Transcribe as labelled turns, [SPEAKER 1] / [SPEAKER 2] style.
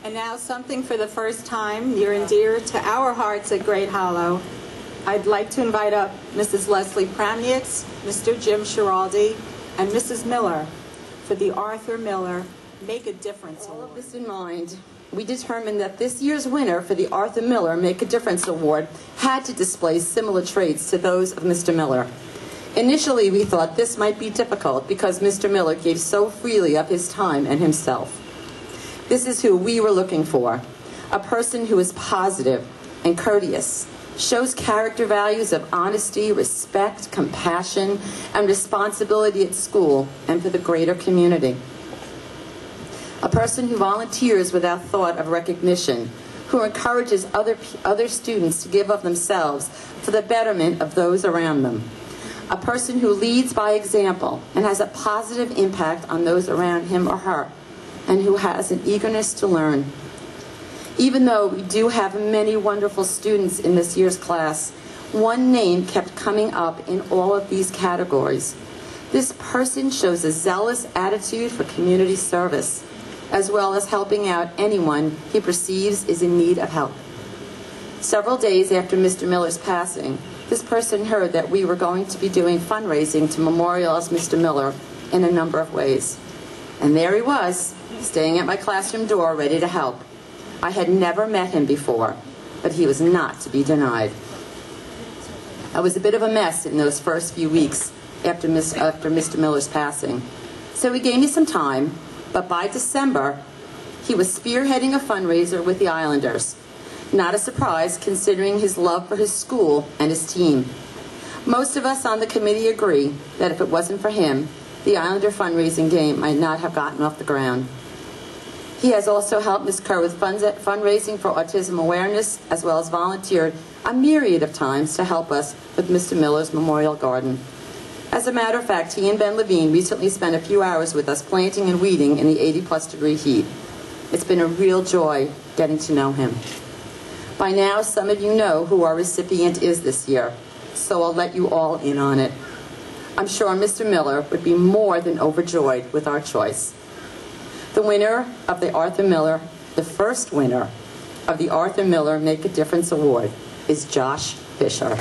[SPEAKER 1] And now something for the first time near and dear to our hearts at Great Hollow. I'd like to invite up Mrs. Leslie Pramnitz, Mr. Jim Schiraldi, and Mrs. Miller for the Arthur Miller Make a Difference Award.
[SPEAKER 2] All of this in mind, we determined that this year's winner for the Arthur Miller Make a Difference Award had to display similar traits to those of Mr. Miller. Initially, we thought this might be difficult because Mr. Miller gave so freely of his time and himself. This is who we were looking for, a person who is positive and courteous, shows character values of honesty, respect, compassion, and responsibility at school and for the greater community. A person who volunteers without thought of recognition, who encourages other students to give of themselves for the betterment of those around them. A person who leads by example and has a positive impact on those around him or her, and who has an eagerness to learn. Even though we do have many wonderful students in this year's class, one name kept coming up in all of these categories. This person shows a zealous attitude for community service, as well as helping out anyone he perceives is in need of help. Several days after Mr. Miller's passing, this person heard that we were going to be doing fundraising to memorialize Mr. Miller in a number of ways. And there he was, staying at my classroom door, ready to help. I had never met him before, but he was not to be denied. I was a bit of a mess in those first few weeks after Mr. Miller's passing. So he gave me some time, but by December, he was spearheading a fundraiser with the Islanders. Not a surprise, considering his love for his school and his team. Most of us on the committee agree that if it wasn't for him, the Islander fundraising game might not have gotten off the ground. He has also helped Ms. Kerr with fundraising for autism awareness, as well as volunteered a myriad of times to help us with Mr. Miller's Memorial Garden. As a matter of fact, he and Ben Levine recently spent a few hours with us planting and weeding in the 80-plus degree heat. It's been a real joy getting to know him. By now, some of you know who our recipient is this year, so I'll let you all in on it. I'm sure Mr. Miller would be more than overjoyed with our choice. The winner of the Arthur Miller, the first winner of the Arthur Miller Make a Difference Award, is Josh Fisher.